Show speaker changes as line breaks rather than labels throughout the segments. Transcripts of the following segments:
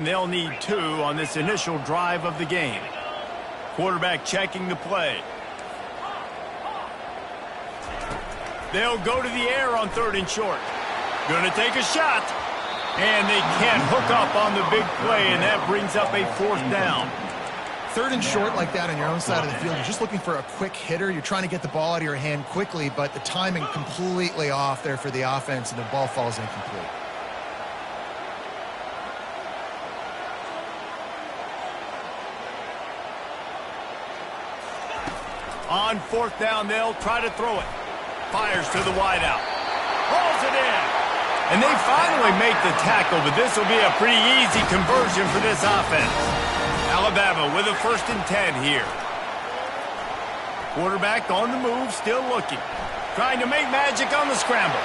They'll need 2 on this initial drive of the game. Quarterback checking the play. They'll go to the air on 3rd and short. Going to take a shot. And they can't hook up on the big play, and that brings up a 4th down.
3rd and short like that on your own side of the field. You're just looking for a quick hitter. You're trying to get the ball out of your hand quickly, but the timing completely off there for the offense, and the ball falls incomplete.
On 4th down, they'll try to throw it. Fires to the wideout. Hauls it in. And they finally make the tackle, but this will be a pretty easy conversion for this offense. Alabama with a 1st and 10 here. Quarterback on the move, still looking. Trying to make magic on the scramble.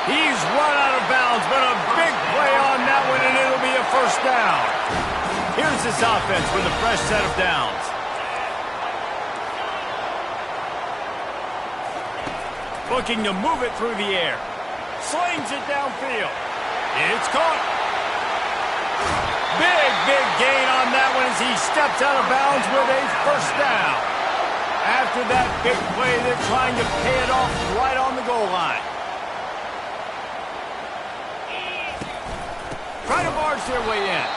He's run out of bounds, but a big play on that one, and it'll be a 1st down. Here's this offense with a fresh set of downs. Looking to move it through the air. Slings it downfield. It's caught. Big gain on that one as he steps out of bounds with a 1st down. After that big play, they're trying to pay it off right on the goal line. Trying to barge their way in.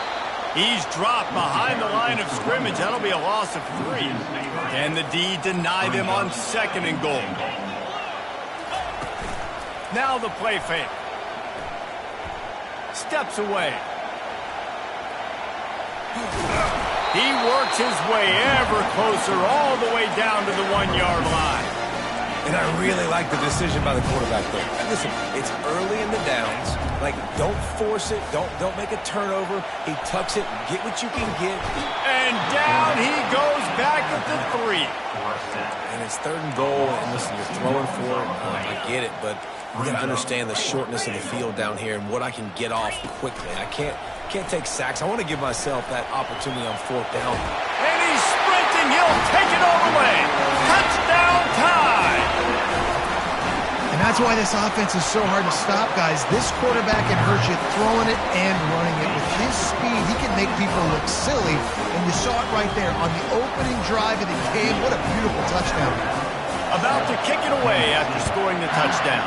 He's dropped behind the line of scrimmage. That'll be a loss of 3. And the D deny them on 2nd and goal. Now the play fake. Steps away. He works his way ever closer all the way down to the 1-yard line.
And I really like the decision by the quarterback there. And listen, it's early in the downs. Like, don't force it. Don't make a turnover. He tucks it. Get what you can get.
And down he goes back at the 3.
And it's 3rd and goal. And listen, you're throwing for it. I get it, but we got to understand the shortness of the field down here and what I can get off quickly. I can't take sacks. I want to give myself that opportunity on 4th down.
And he's sprinting. He'll take it all the way. Touchdown tie.
And that's why this offense is so hard to stop, guys. This quarterback can hurt you throwing it and running it. With his speed, he can make people look silly. And you saw it right there on the opening drive of the game. What a beautiful touchdown.
About to kick it away after scoring the touchdown.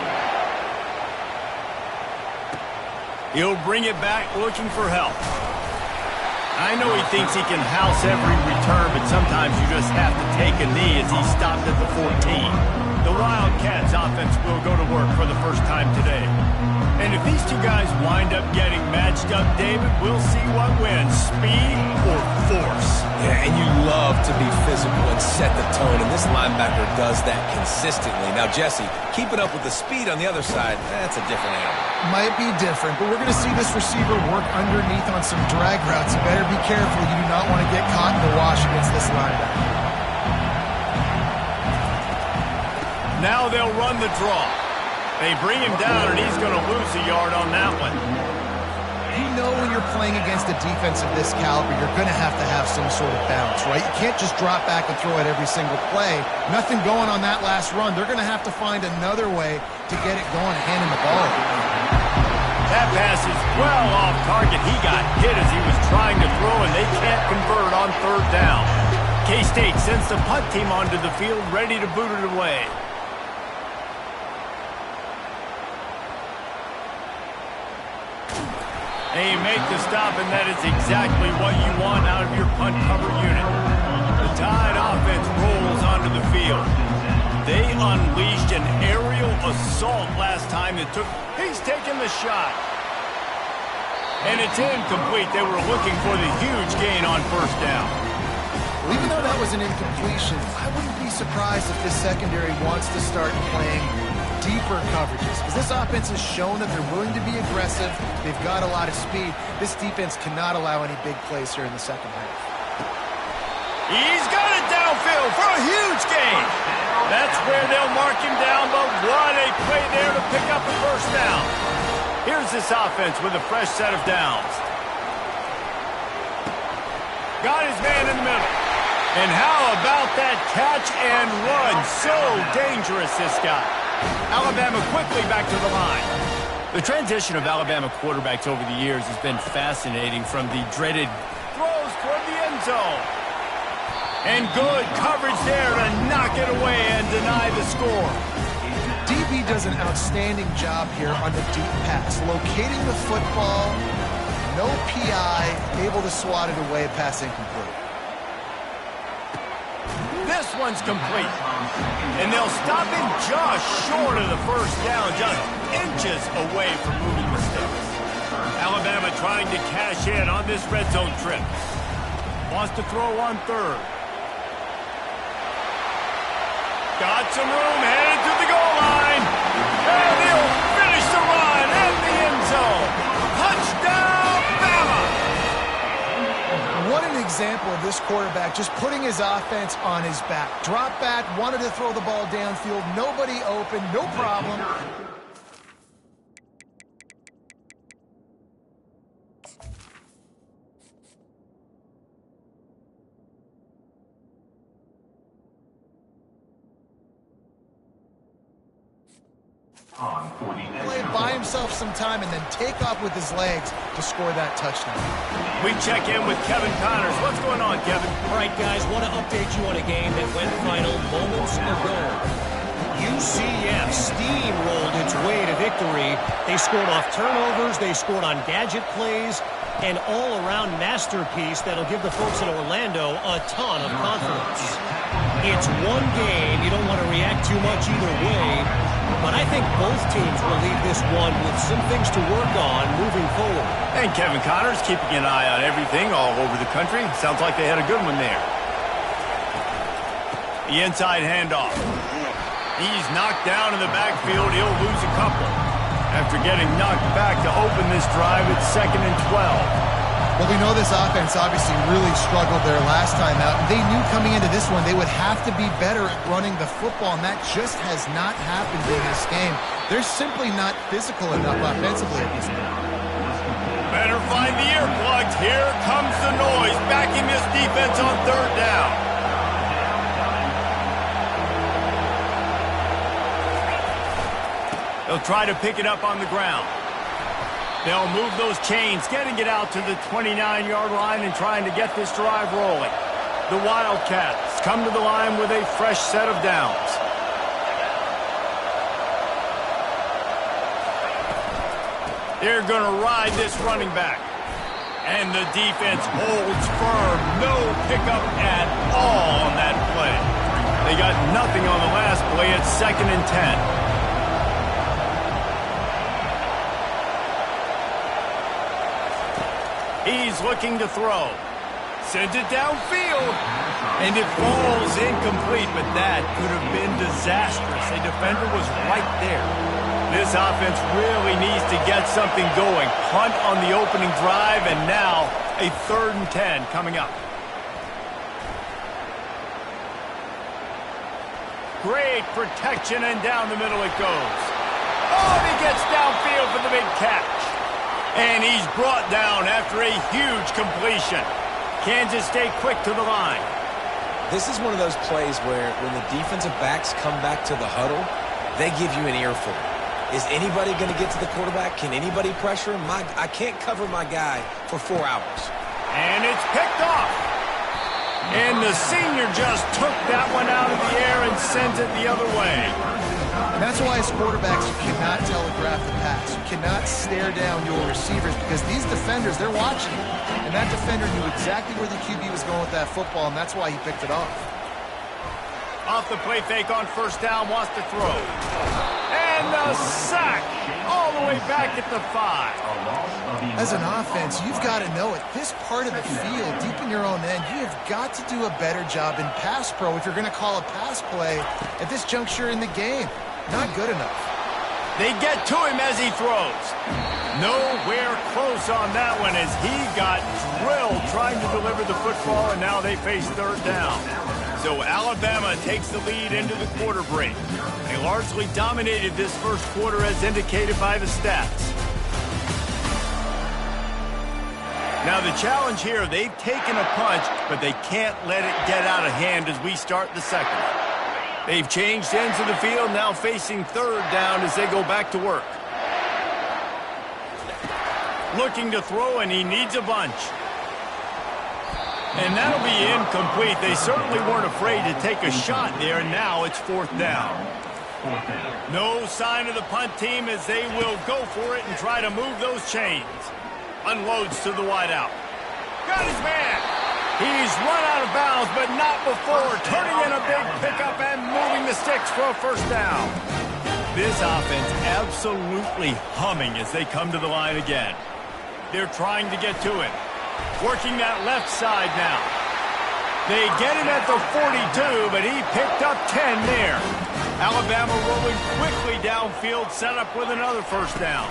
He'll bring it back looking for help. I know he thinks he can house every return, but sometimes you just have to take a knee as he stopped at the 14. The Wildcats offense will go to work for the first time today. And if these 2 guys wind up getting matched up, David, we'll see what wins, speed or force.
Yeah, and you love to be physical and set the tone, and this linebacker does that consistently. Now, Jesse, keeping up with the speed on the other side, that's a different animal.
Might be different, but we're going to see this receiver work underneath on some drag routes. You better be careful. You do not want to get caught in the wash against this linebacker.
Now they'll run the draw. They bring him down, and he's going to lose a yard on that one.
You know when you're playing against a defense of this caliber, you're going to have some sort of bounce, right? You can't just drop back and throw it every single play. Nothing going on that last run. They're going to have to find another way to get it going and hand him the ball.
That pass is well off target. He got hit as he was trying to throw, and they can't convert on 3rd down. K-State sends the punt team onto the field, ready to boot it away. They make the stop, and that is exactly what you want out of your punt cover unit. The Tide offense rolls onto the field. They unleashed an aerial assault last time that took... He's taking the shot. And it's incomplete. They were looking for the huge gain on 1st down.
Well, even though that was an incompletion, I wouldn't be surprised if this secondary wants to start playing deeper coverages, because this offense has shown that they're willing to be aggressive. They've got a lot of speed. This defense cannot allow any big plays here in the 2nd half.
He's got it downfield for a huge gain. That's where they'll mark him down, but what a play there to pick up a 1st down. Here's this offense with a fresh set of downs. Got his man in the middle. And how about that catch and run? So dangerous, this guy. Alabama quickly back to the line. The transition of Alabama quarterbacks over the years has been fascinating, from the dreaded throws toward the end zone. And good coverage there to knock it away and deny the score.
DB does an outstanding job here on the deep pass, locating the football, no PI, able to swat it away, pass incomplete.
This one's complete. And they'll stop him just short of the first down, just inches away from moving the sticks. Alabama trying to cash in on this red zone trip. Wants to throw on third. Got some room, headed to the goal line. And he'll finish the run in the end zone. Touchdown, Bama!
What an example of this quarterback just putting his offense on his back. Drop back, wanted to throw the ball downfield, nobody open, no problem. Play buy himself some time and then take off with his legs to score that touchdown.
We check in with Kevin Connors. What's going on, Kevin?
All right, guys, want to update you on a game that went final moments ago. UCF steamrolled its way to victory. They scored off turnovers, they scored on gadget plays, an all-around masterpiece that'll give the folks in Orlando a ton of confidence. It's one game. You don't want to react too much either way, but I think both teams will leave this one with some things to work on moving forward.
And Kevin Connors keeping an eye on everything all over the country. Sounds like they had a good one there. The inside handoff. He's knocked down in the backfield. He'll lose a couple. After getting knocked back to open this drive, it's 2nd and 12.
Well, we know this offense obviously really struggled there last time out. They knew coming into this one they would have to be better at running the football, and that just has not happened in this game. They're simply not physical enough offensively at this point.
Better find the earplugs. Here comes the noise, backing this defense on third down. They'll try to pick it up on the ground. They'll move those chains, getting it out to the 29-yard line and trying to get this drive rolling. The Wildcats come to the line with a fresh set of downs. They're going to ride this running back. And the defense holds firm. No pickup at all on that play. They got nothing on the last play. It's 2nd and 10. He's looking to throw. Sends it downfield. And it falls incomplete, but that could have been disastrous. A defender was right there. This offense really needs to get something going. Punt on the opening drive, and now a 3rd and 10 coming up. Great protection, and down the middle it goes. Oh, he gets downfield for the big catch. And he's brought down after a huge completion. Kansas State quick to the line.
This is one of those plays where when the defensive backs come back to the huddle, they give you an earful. Is anybody going to get to the quarterback? Can anybody pressure him? I can't cover my guy for 4 hours.
And it's picked off. And the senior just took that one out of the air and sent it the other way.
That's why as quarterbacks you cannot telegraph the pass. You cannot stare down your receivers because these defenders, they're watching you. And that defender knew exactly where the QB was going with that football, and that's why he picked it off.
Off the play fake on first down, wants to throw. And the sack all the way back at the 5.
As an offense, you've got to know at this part of the field, deep in your own end, you have got to do a better job in pass pro if you're going to call a pass play at this juncture in the game. Not good enough.
They get to him as he throws. Nowhere close on that one as he got drilled trying to deliver the football, and now they face 3rd down. So Alabama takes the lead into the quarter break. They largely dominated this first quarter as indicated by the stats. Now the challenge here, they've taken a punch, but they can't let it get out of hand as we start the second. They've changed ends of the field, now facing 3rd down as they go back to work. Looking to throw, and he needs a bunch. And that'll be incomplete. They certainly weren't afraid to take a shot there, and now it's 4th down. No sign of the punt team as they will go for it and try to move those chains. Unloads to the wideout. Got his man. He's run out of bounds, but not before turning in a big pickup and moving the sticks for a 1st down. This offense absolutely humming as they come to the line again. They're trying to get to it. Working that left side now. They get him at the 42, but he picked up 10 there. Alabama rolling quickly downfield, set up with another 1st down.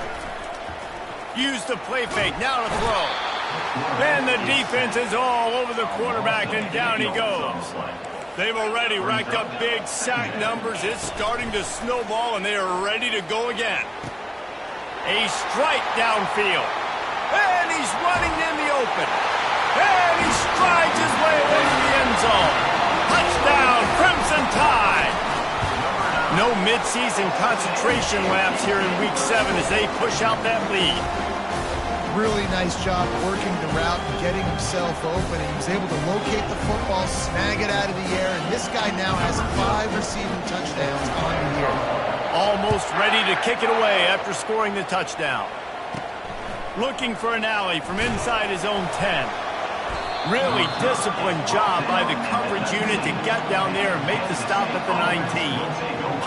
Use the play fake, now to throw. Then the defense is all over the quarterback, and down he goes. They've already racked up big sack numbers. It's starting to snowball, and they are ready to go again. A strike downfield. And he's running in the open. And he strides his way away to the end zone. Touchdown, Crimson Tide. No midseason concentration laps here in Week 7 as they push out that lead.
Really nice job working the route and getting himself open. And he was able to locate the football, snag it out of the air, and this guy now has 5 receiving touchdowns on the year.
Almost ready to kick it away after scoring the touchdown. Looking for an alley from inside his own 10. Really disciplined job by the coverage unit to get down there and make the stop at the 19.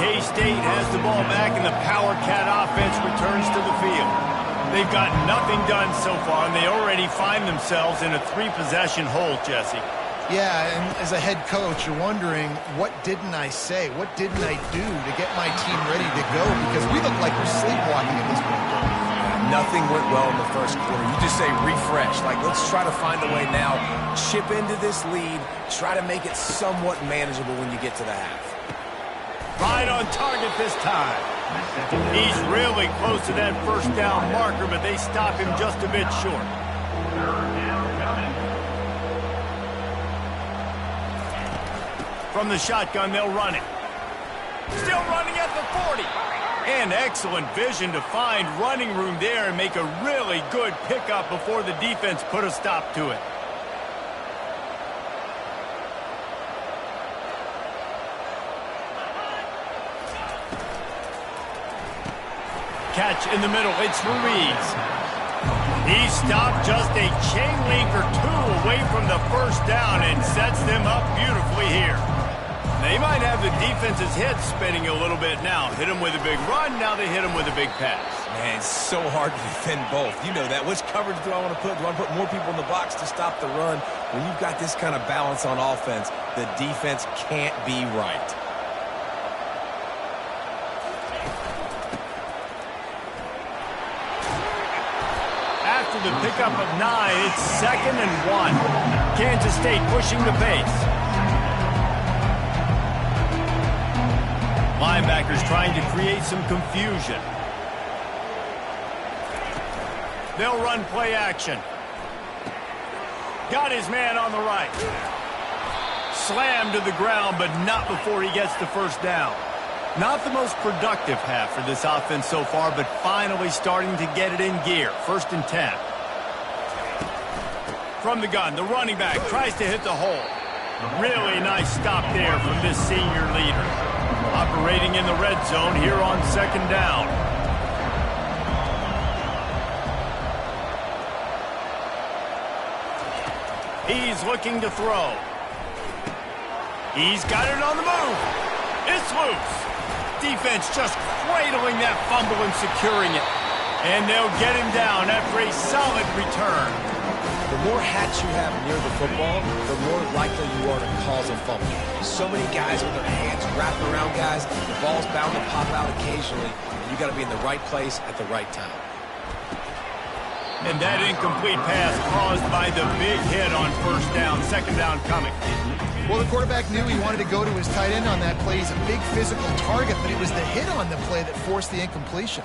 K-State has the ball back, and the Power Cat offense returns to the field. They've got nothing done so far, and they already find themselves in a 3-possession hole, Jesse.
Yeah, and as a head coach, you're wondering, what didn't I say? What didn't I do to get my team ready to go? Because we look like we're sleepwalking at this point.
Nothing went well in the 1st quarter. You just say refresh. Like, let's try to find a way now. Chip into this lead. Try to make it somewhat manageable when you get to the half.
Right on target this time. He's really close to that 1st down marker, but they stop him just a bit short. From the shotgun, they'll run it. Still running at the 40. And excellent vision to find running room there and make a really good pickup before the defense put a stop to it. Catch in the middle, it's Ruiz. He stopped just a chain link or 2 away from the 1st down and sets them up beautifully here. They might have the defense's head spinning a little bit now. Hit him with a big run, now they hit him with a big pass.
Man, it's so hard to defend both. You know that. Which coverage do I want to put? Do I want to put more people in the box to stop the run? When you've got this kind of balance on offense, the defense can't be right.
After the pickup of 9, it's 2nd and 1. Kansas State pushing the pace. Linebackers trying to create some confusion. They'll run play action. Got his man on the right. Slammed to the ground, but not before he gets the 1st down. Not the most productive half for this offense so far, but finally starting to get it in gear. 1st and 10. From the gun, the running back tries to hit the hole. Really nice stop there from this senior leader. Operating in the red zone here on 2nd down. He's looking to throw. He's got it on the move. It's loose. Defense just cradling that fumble and securing it. And they'll get him down after a solid return.
The more hats you have near the football, the more likely you are to cause a fumble. So many guys with their hands wrapped around guys, the ball's bound to pop out occasionally, and you got to be in the right place at the right time.
And that incomplete pass caused by the big hit on 1st down, 2nd down coming.
Well, the quarterback knew he wanted to go to his tight end on that play. He's a big physical target, but it was the hit on the play that forced the incompletion.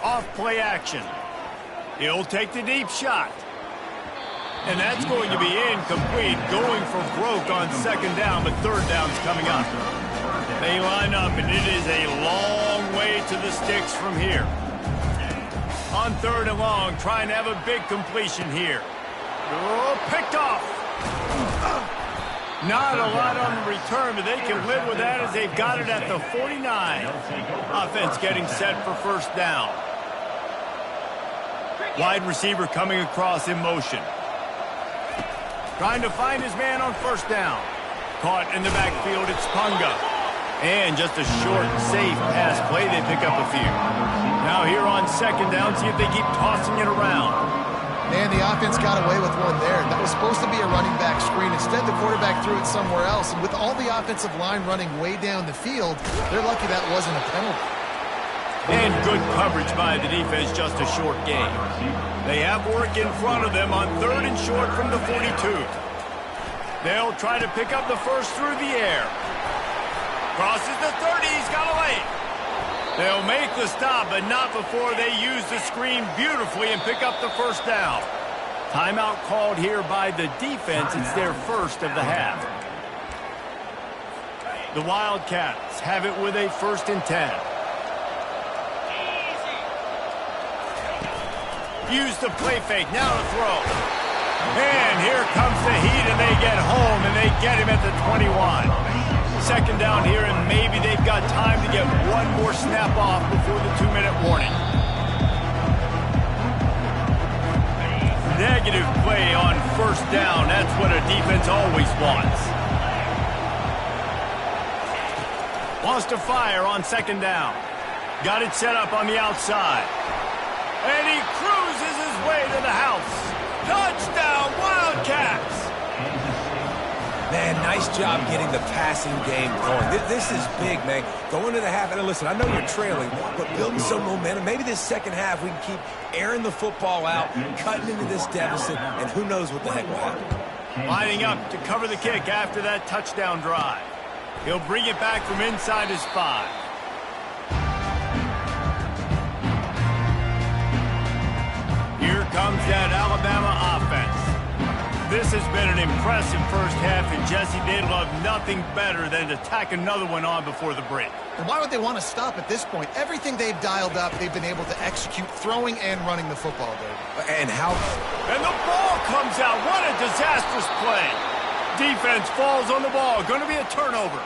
Off play action. He'll take the deep shot. And that's going to be incomplete, going for broke on 2nd down, but 3rd down's coming up. They line up, and it is a long way to the sticks from here. On 3rd and long, trying to have a big completion here. Oh, picked off. Not a lot on the return, but they can live with that as they've got it at the 49. Offense getting set for first down. Wide receiver coming across in motion. Trying to find his man on first down. Caught in the backfield, it's Punga. And just a short, safe pass play, they pick up a few. Now here on second down, see if they keep tossing it around.
Man, the offense got away with one there. That was supposed to be a running back screen. Instead, the quarterback threw it somewhere else. And with all the offensive line running way down the field, they're lucky that wasn't a penalty.
And good coverage by the defense, just a short gain. They have work in front of them on 3rd and short from the 42. They'll try to pick up the first through the air. Crosses the 30, he's got a lane. They'll make the stop, but not before they use the screen beautifully and pick up the first down. Timeout called here by the defense. It's their first of the half. The Wildcats have it with a 1st and 10. Use the play fake, now to throw. And here comes the heat, and they get home, and they get him at the 21. Second down here, and maybe they've got time to get one more snap off before the 2-minute warning. Negative play on first down. That's what a defense always wants. Wants to fire on second down. Got it set up on the outside. And he cruises his way to the house. Touchdown, Wildcats!
Man, nice job getting the passing game going. This is big, man. Going to the half, and listen, I know you're trailing, but building some momentum. Maybe this second half we can keep airing the football out, cutting into this deficit, and who knows what the heck will happen.
Lining up to cover the kick after that touchdown drive. He'll bring it back from inside his 5. Here comes that Alabama offense. This has been an impressive first half, and Jesse, they'd love nothing better than to tack another one on before the break.
And why would they want to stop at this point? Everything they've dialed up, they've been able to execute, throwing and running the football, Dave.
And how?
And the ball comes out. What a disastrous play. Defense falls on the ball. Going to be a turnover.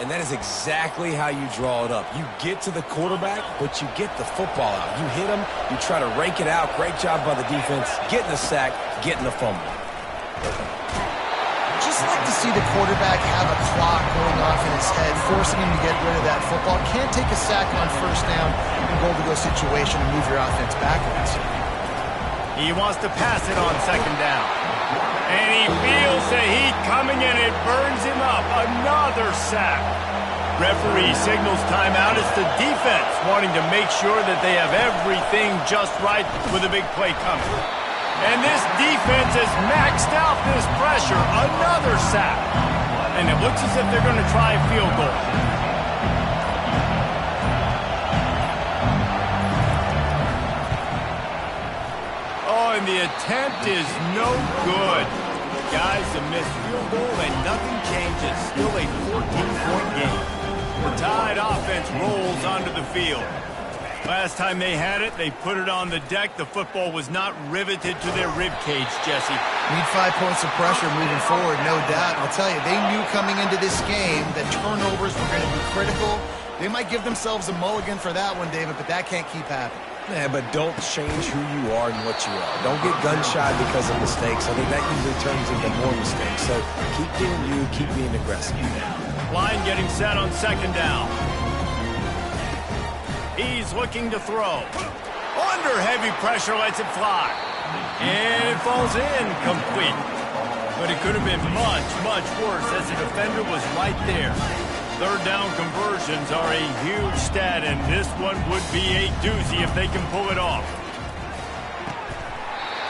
And that is exactly how you draw it up. You get to the quarterback, but you get the football out. You hit him, you try to rake it out. Great job by the defense. Getting the sack, getting the fumble.
Just like to see the quarterback have a clock going off in his head, forcing him to get rid of that football. Can't take a sack on first down in goal-to-go situation and move your offense backwards.
He wants to pass it on second down. And he feels the heat coming and it burns him up. Another sack. Referee signals timeout. It's the defense wanting to make sure that they have everything just right with a big play coming. And this defense has maxed out this pressure. Another sack. And it looks as if they're going to try a field goal. Oh, and the attempt is no good. Guys, a missed field goal and nothing changes. Still a 14-point game. The Tide offense rolls onto the field. Last time they had it, they put it on the deck. The football was not riveted to their rib cage, Jesse.
Need 5 points of pressure moving forward, no doubt. I'll tell you, they knew coming into this game that turnovers were going to be critical. They might give themselves a mulligan for that one, David, but that can't keep happening.
Yeah, but don't change who you are and what you are. Don't get gun-shy because of mistakes. I think that usually turns into more mistakes. So keep being you, keep being aggressive.
Line getting set on second down. He's looking to throw. Under heavy pressure, lets it fly. And it falls in complete. But it could have been much, much worse as the defender was right there. Third down conversions are a huge stat, and this one would be a doozy if they can pull it off.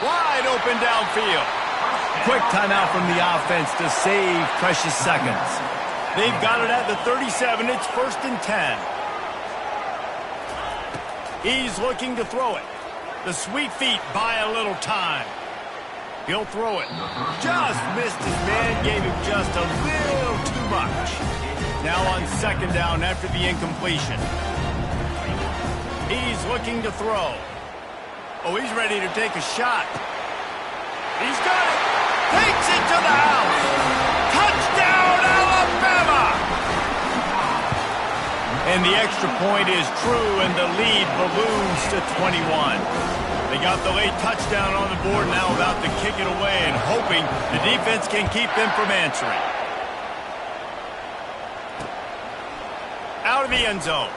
Wide open downfield. Quick timeout from the offense to save precious seconds. They've got it at the 37. It's 1st and 10. He's looking to throw it. The sweet feet buy a little time. He'll throw it. Just missed his man, gave him just a little too much. Now on second down after the incompletion. He's looking to throw. Oh, he's ready to take a shot. He's got it. Takes it to the house. Touchdown, Alabama! And the extra point is true, and the lead balloons to 21. They got the late touchdown on the board, now about to kick it away and hoping the defense can keep them from answering. Out of the end zone.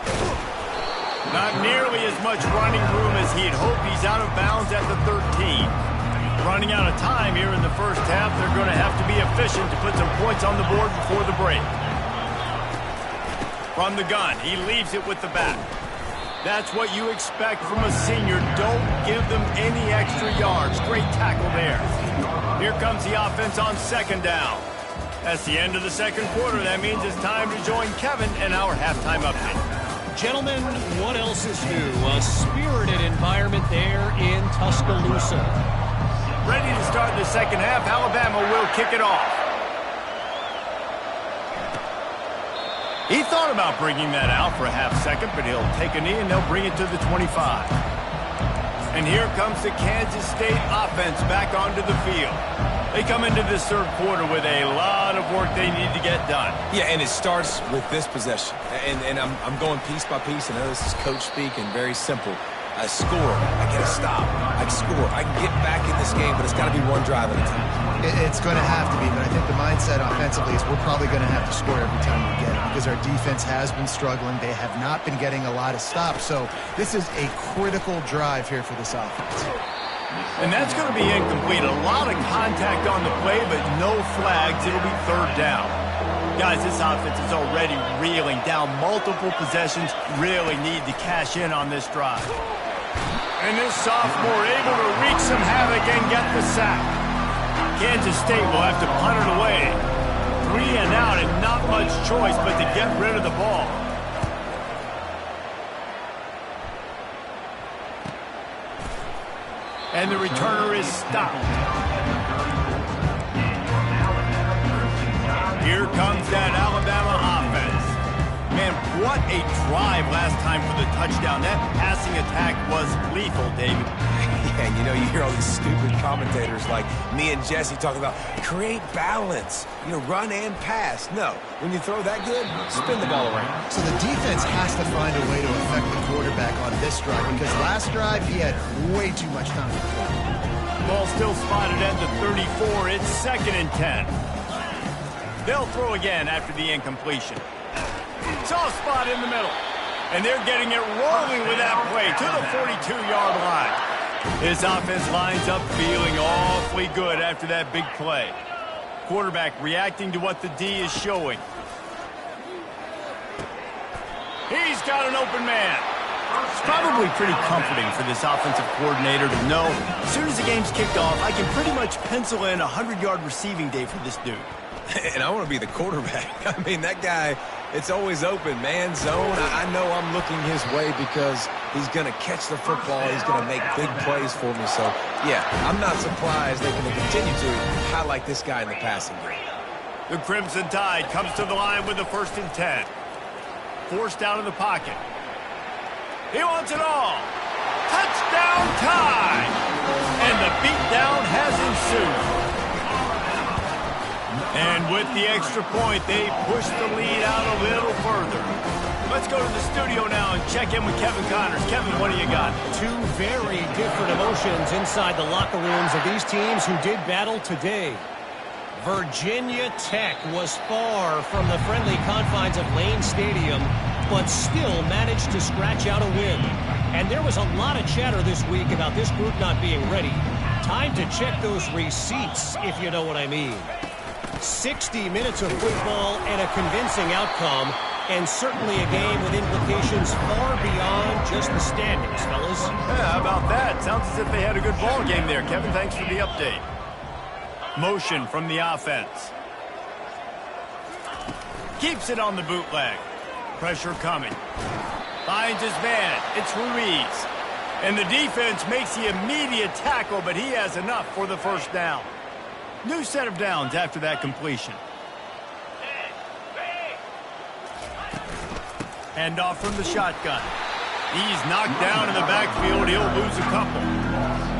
Not nearly as much running room as he'd hoped. He's out of bounds at the 13. Running out of time here in the first half. They're going to have to be efficient to put some points on the board before the break. From the gun, he leaves it with the back. That's what you expect from a senior. Don't give them any extra yards. Great tackle there. Here comes the offense on second down. That's the end of the second quarter. That means it's time to join Kevin in our halftime update.
Gentlemen, what else is new? A spirited environment there in Tuscaloosa.
Ready to start the second half. Alabama will kick it off. He thought about bringing that out for a half second, but he'll take a knee and they'll bring it to the 25. And here comes the Kansas State offense back onto the field. They come into this third quarter with a lot of work they need to get done.
Yeah, and it starts with this possession. And I'm going piece by piece. I know this is coach speak and very simple. I score, I get a stop, I score, I can get back in this game, but it's got to be one drive at a time.
It's going to have to be, but I think the mindset offensively is we're probably going to have to score every time we get it because our defense has been struggling. They have not been getting a lot of stops, so this is a critical drive here for this offense.
And that's going to be incomplete. A lot of contact on the play, but no flags. It'll be third down. Guys, this offense is already reeling down multiple possessions. Really need to cash in on this drive. And this sophomore able to wreak some havoc and get the sack. Kansas State will have to punt it away. 3 and out and not much choice but to get rid of the ball. And the returner is stopped. Here comes that Alabama offense. Man, what a drive last time for the touchdown. That passing attack was lethal, David.
Yeah, and you know, you hear all these stupid commentators like me and Jesse talking about create balance, you know, run and pass. No, when you throw that good, spin the ball around.
So the defense has to find a way to affect the quarterback on this drive because last drive he had way too much time to throw.
Ball still spotted at the 34. It's 2nd and 10. They'll throw again after the incompletion. Soft spot in the middle. And they're getting it rolling with that play to the 42-yard line. This offense lines up feeling awfully good after that big play. Quarterback reacting to what the D is showing. He's got an open man. It's probably pretty comforting for this offensive coordinator to know as soon as the game's kicked off, I can pretty much pencil in a 100-yard receiving day for this dude.
And I want to be the quarterback. I mean, that guy, it's always open, man, zone. I know I'm looking his way because he's going to catch the football. He's going to make big plays for me. So, yeah, I'm not surprised they're going to continue to highlight this guy in the passing game.
The Crimson Tide comes to the line with the 1st and 10. Forced out of the pocket. He wants it all. Touchdown Tide! And the beatdown has ensued. And with the extra point, they push the lead out a little further. Let's go to the studio now and check in with Kevin Connors. Kevin, what do you got?
Two very different emotions inside the locker rooms of these teams who did battle today. Virginia Tech was far from the friendly confines of Lane Stadium, but still managed to scratch out a win. And there was a lot of chatter this week about this group not being ready. Time to check those receipts, if you know what I mean. 60 minutes of football and a convincing outcome, and certainly a game with implications far beyond just the standings, fellas.
Yeah, how about that? Sounds as if they had a good ball game there. Kevin, thanks for the update. Motion from the offense. Keeps it on the bootleg. Pressure coming. Finds his man. It's Ruiz. And the defense makes the immediate tackle, but he has enough for the first down. New set of downs after that completion. Handoff from the shotgun. He's knocked down in the backfield. He'll lose a couple.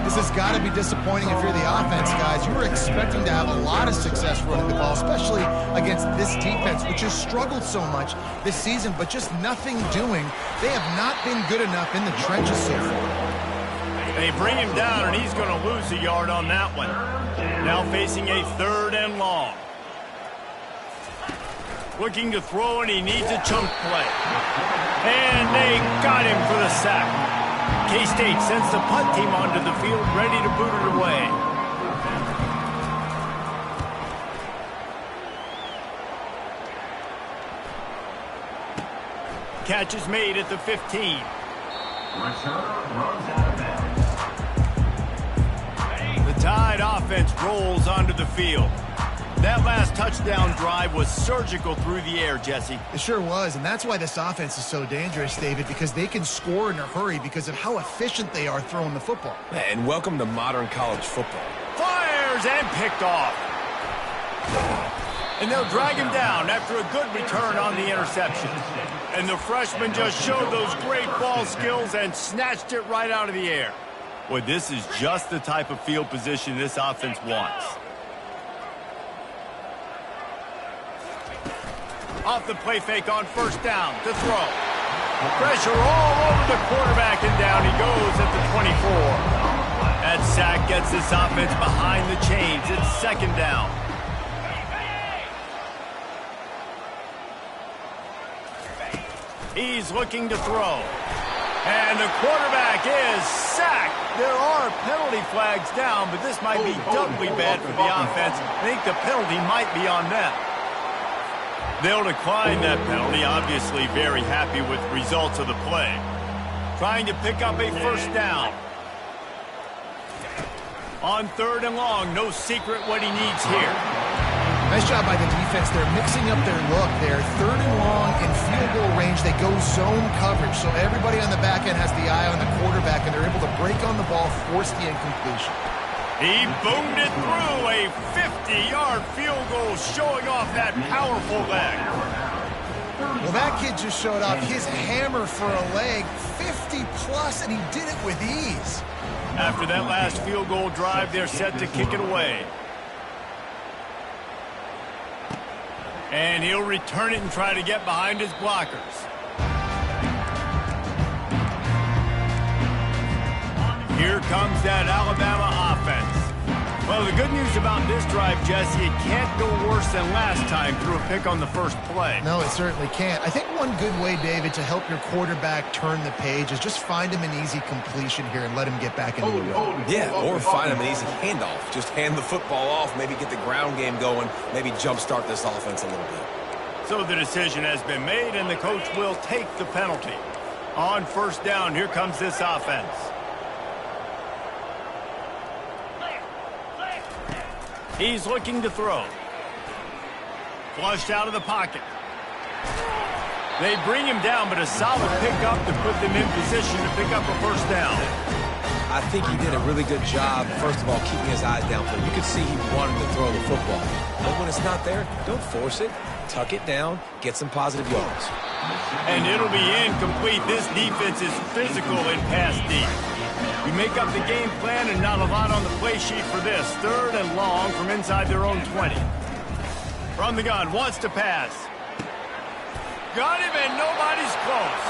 This has got to be disappointing if you're the offense, guys. You were expecting to have a lot of success running the ball, especially against this defense, which has struggled so much this season, but just nothing doing. They have not been good enough in the trenches so far.
They bring him down, and he's going to lose a yard on that one. Now facing a 3rd and long. Looking to throw, and he needs a chunk play. And they got him for the sack. K-State sends the punt team onto the field, ready to boot it away. Catch is made at the 15. The Tide offense rolls onto the field. That last touchdown drive was surgical through the air, Jesse.
It sure was, and that's why this offense is so dangerous, David, because they can score in a hurry because of how efficient they are throwing the football.
And welcome to modern college football.
Fires and picked off. And they'll drag him down after a good return on the interception. And the freshman just showed those great ball skills and snatched it right out of the air. Boy, this is just the type of field position this offense wants. Off the play fake on 1st down to throw. Pressure all over the quarterback, and down he goes at the 24. That sack gets this offense behind the chains. It's 2nd down. He's looking to throw. And the quarterback is sacked. There are penalty flags down, but this might be doubly bad for the offense. I think the penalty might be on them. They'll decline that penalty, obviously very happy with the results of the play. Trying to pick up a 1st down. On 3rd and long, no secret what he needs here.
Nice job by the defense. They're mixing up their look there. 3rd and long in field goal range. They go zone coverage, so everybody on the back end has the eye on the quarterback, and they're able to break on the ball, force the incompletion.
He boomed it through, a 50-yard field goal, showing off that powerful leg.
Well, that kid just showed off his hammer for a leg, 50-plus, and he did it with ease.
After that last field goal drive, they're set to kick it away. And he'll return it and try to get behind his blockers. Here comes that Alabama offense. Well, the good news about this drive, Jesse, it can't go worse than last time through a pick on the first play.
No, it certainly can't. I think one good way, David, to help your quarterback turn the page is just find him an easy completion here and let him get back into the run.
Yeah, or find him an easy handoff. Just hand the football off, maybe get the ground game going, maybe jumpstart this offense a little bit.
So the decision has been made, and the coach will take the penalty. On 1st down, here comes this offense. He's looking to throw. Flushed out of the pocket. They bring him down, but a solid pickup to put them in position to pick up a 1st down.
I think he did a really good job, first of all, keeping his eyes downfield. You could see he wanted to throw the football. But when it's not there, don't force it. Tuck it down, get some positive yards.
And it'll be incomplete. This defense is physical in pass deep. You make up the game plan and not a lot on the play sheet for this. 3rd and long from inside their own 20. From the gun, wants to pass. Got him, and nobody's close.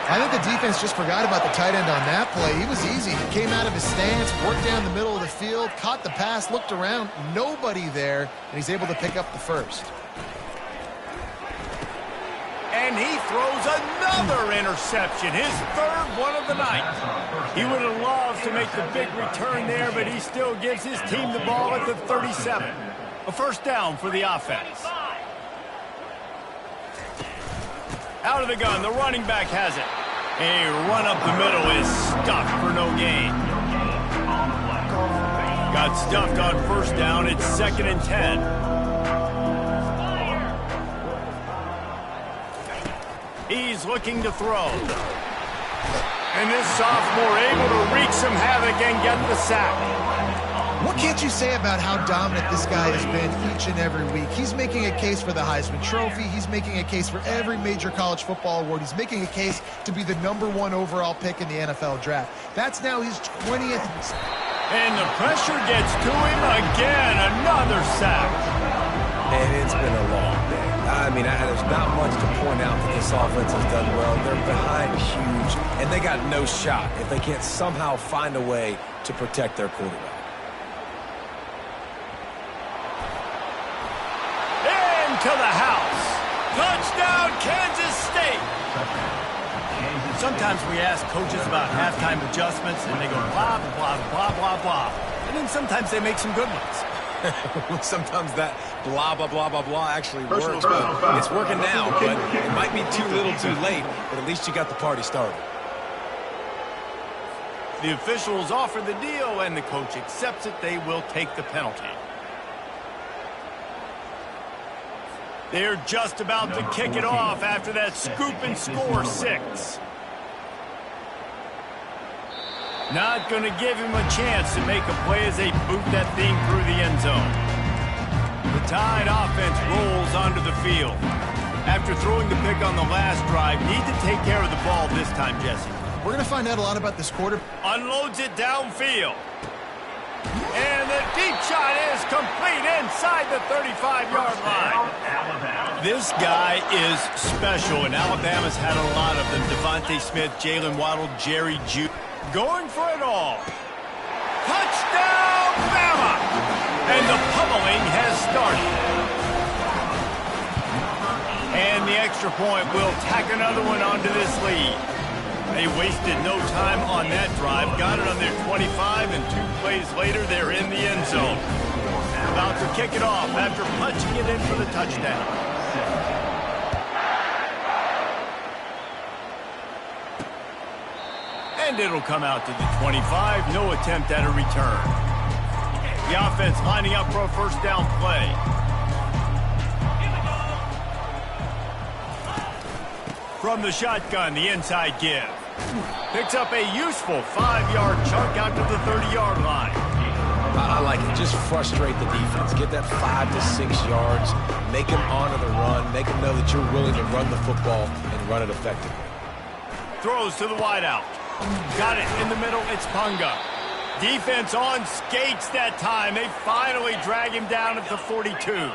I think the defense just forgot about the tight end on that play. He was easy. He came out of his stance, worked down the middle of the field, caught the pass, looked around, nobody there, and he's able to pick up the 1st.
And he throws another interception, his 3rd one of the night. He would have loved to make the big return there, but he still gives his team the ball at the 37. A 1st down for the offense. Out of the gun, the running back has it. A run up the middle is stuffed for no gain. Got stuffed on 1st down, it's 2nd and 10. He's looking to throw. And this sophomore able to wreak some havoc and get the sack.
What can't you say about how dominant this guy has been each and every week? He's making a case for the Heisman Trophy. He's making a case for every major college football award. He's making a case to be the #1 overall pick in the NFL draft. That's now his 20th.
And the pressure gets to him again. Another sack.
And it's been a long day. I mean, there's not much to point out that this offense has done well. They're behind huge, and they got no shot if they can't somehow find a way to protect their quarterback.
To the house. Touchdown, Kansas State. Sometimes we ask coaches about halftime adjustments, and they go blah, blah, blah, blah, blah. And then sometimes they make some good ones.
Sometimes that blah, blah, blah, blah, blah actually works. But it's working now, but it might be too little too late. But at least you got the party started.
The officials offer the deal, and the coach accepts it. They will take the penalty. They're just about to kick it off after that scoop and score 6. Not going to give him a chance to make a play as they boot that thing through the end zone. The Tide offense rolls onto the field. After throwing the pick on the last drive, need to take care of the ball this time, Jesse.
We're going to find out a lot about this quarter.
Unloads it downfield. And the deep shot is complete inside the 35-yard line. This guy is special, and Alabama's had a lot of them. Devontae Smith, Jalen Waddle, Jerry Jude. Going for it all. Touchdown, Bama! And the pummeling has started. And the extra point will tack another one onto this lead. They wasted no time on that drive. Got it on their 25, and 2 plays later, they're in the end zone. About to kick it off after punching it in for the touchdown. And it'll come out to the 25. No attempt at a return. The offense lining up for a first down play. From the shotgun, the inside give. Picks up a useful 5-yard chunk out to the 30-yard line.
I like it. Just frustrate the defense. Get that 5 to 6 yards. Make them honor the run. Make them know that you're willing to run the football and run it effectively.
Throws to the wideout. Got it in the middle. It's Punga. Defense on skates that time. They finally drag him down at the 42.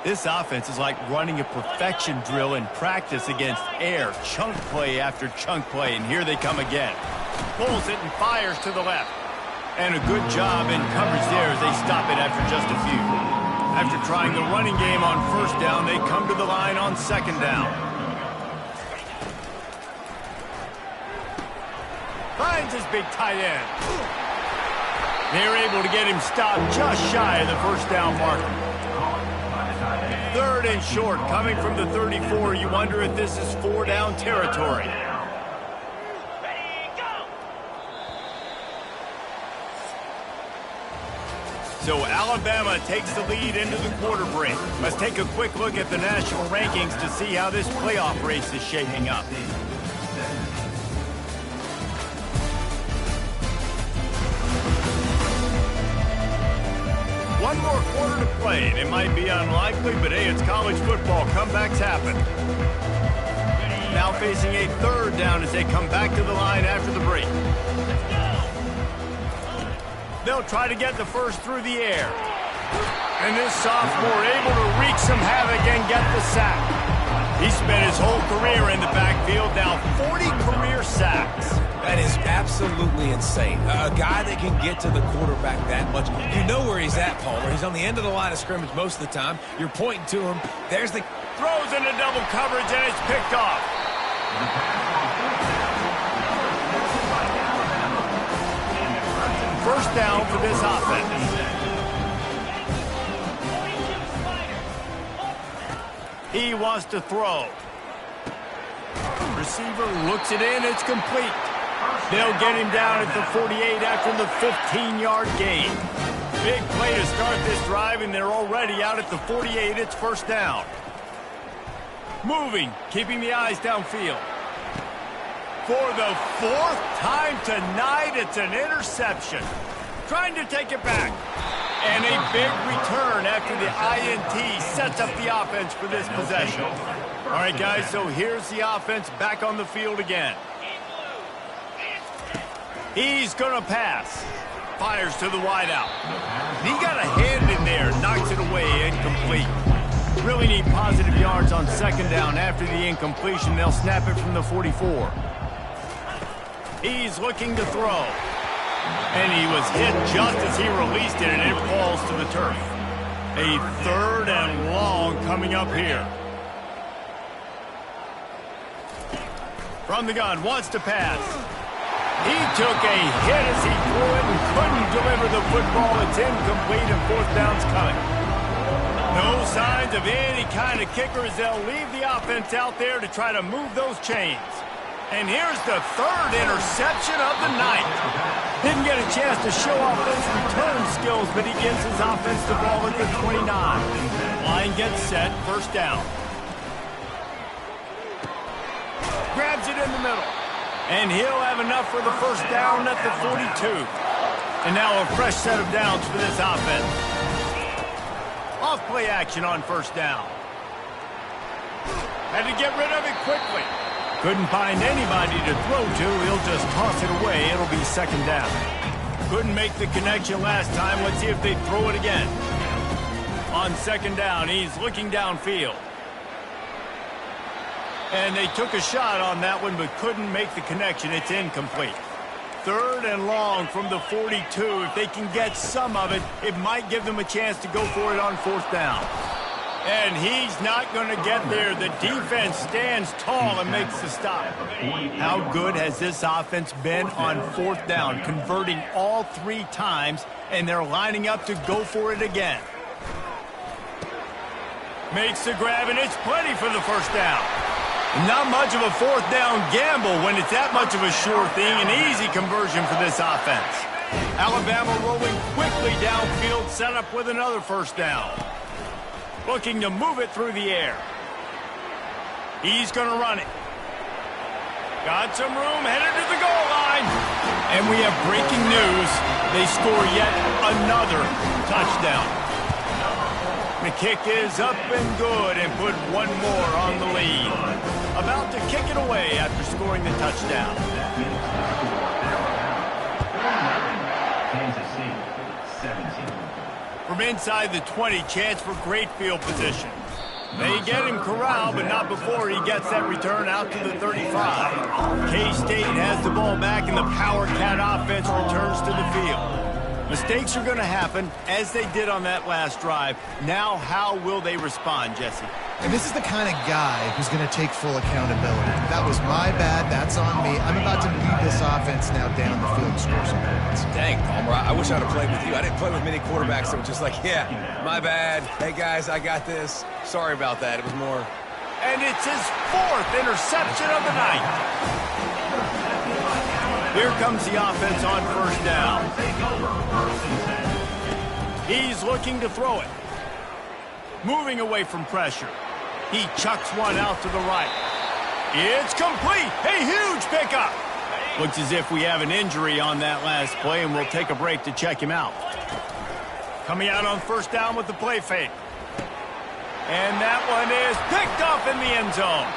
This offense is like running a perfection drill in practice against air. Chunk play after chunk play, and here they come again. Pulls it and fires to the left. And a good job in coverage there as they stop it after just a few. After trying the running game on first down, they come to the line on second down. Finds his big tight end. They're able to get him stopped just shy of the first down marker. 3rd and short, coming from the 34. You wonder if this is 4-down territory. So Alabama takes the lead into the quarter break. Let's take a quick look at the national rankings to see how this playoff race is shaping up. One more quarter to play, and it might be unlikely, but hey, it's college football. Comebacks happen. Now facing a 3rd down as they come back to the line after the break. They'll try to get the first through the air. And this sophomore able to wreak some havoc and get the sack. He spent his whole career in the backfield, now 40 career sacks.
That is absolutely insane. A guy that can get to the quarterback that much. You know where he's at, Palmer. He's on the end of the line of scrimmage most of the time. You're pointing to him. There's the...
Throws into double coverage, and it's picked off. First down for this offense. He wants to throw. Receiver looks it in. It's complete. They'll get him down at the 48 after the 15-yard gain. Big play to start this drive, and they're already out at the 48. It's first down. Moving, keeping the eyes downfield. For the 4th time tonight, it's an interception. Trying to take it back. And a big return after the INT sets up the offense for this possession. All right, guys, so here's the offense back on the field again. He's going to pass. Fires to the wideout. He got a hand in there, knocks it away, incomplete. Really need positive yards on second down. After the incompletion, they'll snap it from the 44. He's looking to throw. And he was hit just as he released it, and it falls to the turf. A 3rd and long coming up here. From the gun, wants to pass. He took a hit as he threw it and couldn't deliver the football. It's incomplete and 4th down's coming. No signs of any kind of kicker as they'll leave the offense out there to try to move those chains. And here's the 3rd interception of the night. Didn't get a chance to show off those return skills, but he gives his offense the ball at the 29. Line gets set, 1st down. Grabs it in the middle. And he'll have enough for the 1st down at the 42. And now a fresh set of downs for this offense. Off play action on 1st down. Had to get rid of it quickly. Couldn't find anybody to throw to. He'll just toss it away. It'll be 2nd down. Couldn't make the connection last time. Let's see if they throw it again. On 2nd down, he's looking downfield. And they took a shot on that one, but couldn't make the connection. It's incomplete. 3rd and long from the 42. If they can get some of it, it might give them a chance to go for it on 4th down. And he's not going to get there. The defense stands tall and makes the stop. How good has this offense been on 4th down, converting all 3 times, and they're lining up to go for it again. Makes the grab, and it's plenty for the 1st down. Not much of a 4th down gamble when it's that much of a sure thing. An easy conversion for this offense. Alabama rolling quickly downfield, set up with another 1st down. Looking to move it through the air. He's going to run it. Got some room, headed to the goal line. And we have breaking news. They score yet another touchdown. The kick is up and good and put one more on the lead. About to kick it away after scoring the touchdown.
Kansas City, 17.
From inside the 20, chance for great field position. They get him corralled, but not before he gets that return out to the 35. K-State has the ball back, and the Power Cat offense returns to the field. Mistakes are going to happen, as they did on that last drive. Now, how will they respond, Jesse?
And this is the kind of guy who's going to take full accountability. That was my bad. That's on me. I'm about to lead this offense now down the field and score some points.
Dang, Palmer, I wish I'd have played with you. I didn't play with many quarterbacks that were just like, yeah, my bad. Hey, guys, I got this. Sorry about that. It was more.
And it's his 4th interception of the night. Here comes the offense on 1st down. He's looking to throw it. Moving away from pressure. He chucks one out to the right. It's complete. A huge pickup. Looks as if we have an injury on that last play, and we'll take a break to check him out. Coming out on 1st down with the play fake. And that one is picked up in the end zone.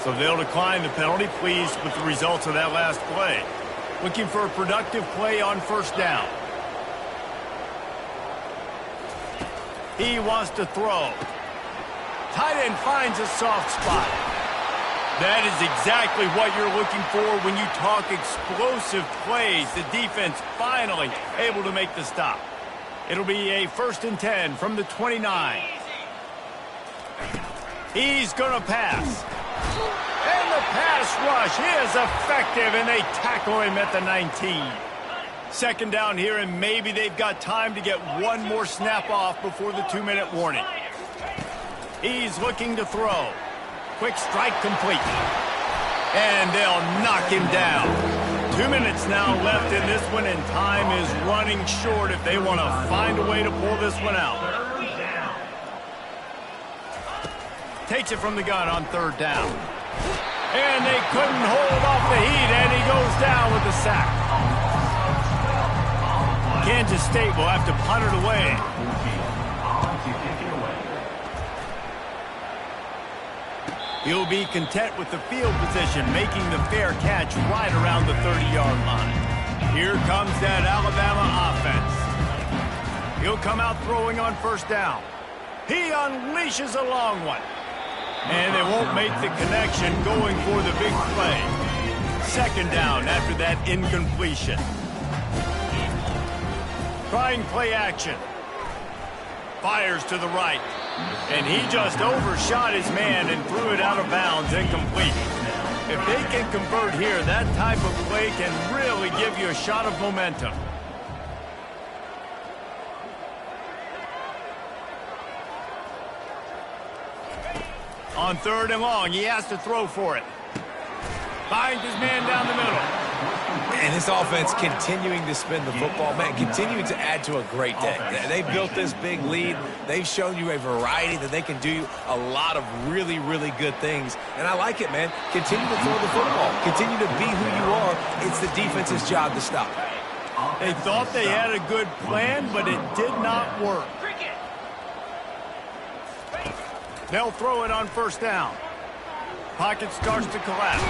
So they'll decline the penalty, pleased with the results of that last play. Looking for a productive play on 1st down. He wants to throw. Tight end finds a soft spot. That is exactly what you're looking for when you talk explosive plays. The defense finally able to make the stop. It'll be a 1st and 10 from the 29. He's going to pass. And the pass rush is effective, and they tackle him at the 19. 2nd down here, and maybe they've got time to get one more snap off before the 2-minute warning. He's looking to throw. Quick strike complete. And they'll knock him down. 2 minutes now left in this one, and time is running short if they want to find a way to pull this one out. Takes it from the gun on third down. And they couldn't hold off the heat, and he goes down with the sack. Kansas State will have to punt it away. He'll be content with the field position, making the fair catch right around the 30-yard line. Here comes that Alabama offense. He'll come out throwing on first down. He unleashes a long one. And they won't make the connection going for the big play. Second down after that incompletion. Trying play action. Fires to the right. And he just overshot his man and threw it out of bounds, incomplete. If they can convert here, that type of play can really give you a shot of momentum. On third and long, he has to throw for it. Finds his man down the middle.
And this offense continuing to spin the football, man, continuing to add to a great day. They've built this big lead. They've shown you a variety that they can do a lot of really, really good things. And I like it, man. Continue to throw the football. Continue to be who you are. It's the defense's job to stop.
They thought they had a good plan, but it did not work. They'll throw it on first down. Pocket starts to collapse.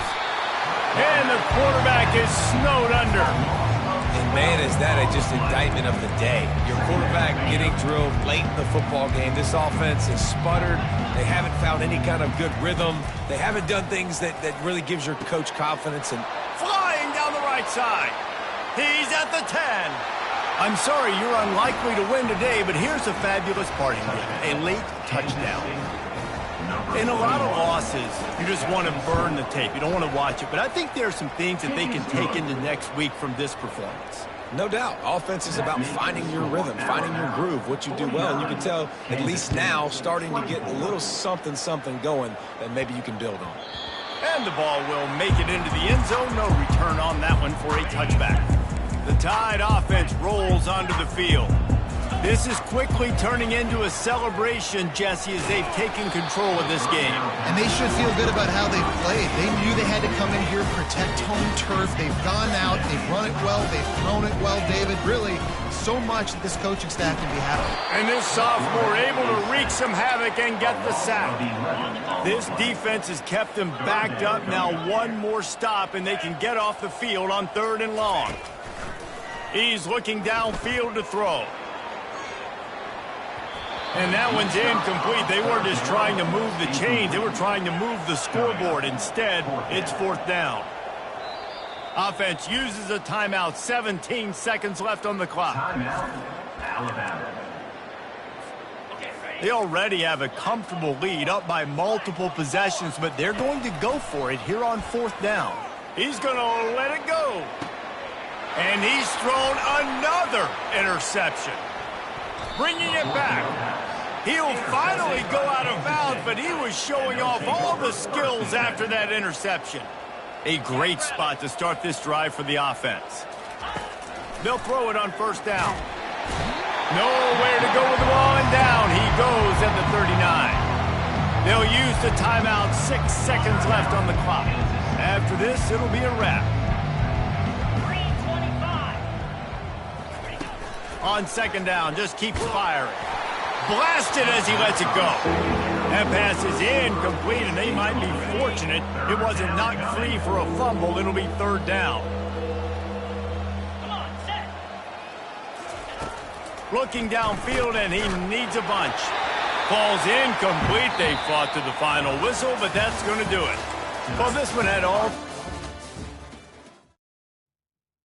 And the quarterback is snowed under.
And, man, is that just indictment of the day. Your quarterback getting drilled late in the football game. This offense is sputtered. They haven't found any kind of good rhythm. They haven't done things that really gives your coach confidence. And
flying down the right side. He's at the 10. I'm sorry you're unlikely to win today, but here's a fabulous parting gift. A late touchdown. In a lot of losses, you just want to burn the tape. You don't want to watch it. But I think there are some things that they can take into next week from this performance.
No doubt. Offense is about finding your rhythm, finding your groove, what you do well. And you can tell, at least now, starting to get a little something going that maybe you can build on.
And the ball will make it into the end zone. No return on that one for a touchback. The Tide offense rolls onto the field. This is quickly turning into a celebration, Jesse, as they've taken control of this game.
And they should feel good about how they've played. They knew they had to come in here, protect home turf. They've gone out, they've run it well, they've thrown it well, David. Really, so much that this coaching staff can be happy.
And this sophomore able to wreak some havoc and get the sack. This defense has kept them backed up. Now one more stop, and they can get off the field on third and long. He's looking downfield to throw. And that one's incomplete. They weren't just trying to move the chains. They were trying to move the scoreboard. Instead, it's fourth down. Offense uses a timeout. 17 seconds left on the clock.
Timeout, Alabama.
They already have a comfortable lead, up by multiple possessions, but they're going to go for it here on fourth down. He's going to let it go. And he's thrown another interception. Bringing it back. He'll finally go out of bounds, but he was showing off all the skills after that interception. A great spot to start this drive for the offense. They'll throw it on first down. Nowhere to go with the ball, and down he goes at the 39. They'll use the timeout. 6 seconds left on the clock. After this, it'll be a wrap. On second down, just keeps firing. Blasted as he lets it go. That pass is incomplete, and they might be fortunate it wasn't knocked free for a fumble. It'll be third down. Looking downfield, and he needs a bunch. Falls incomplete. They fought to the final whistle, but that's going to do it. Well, this one had all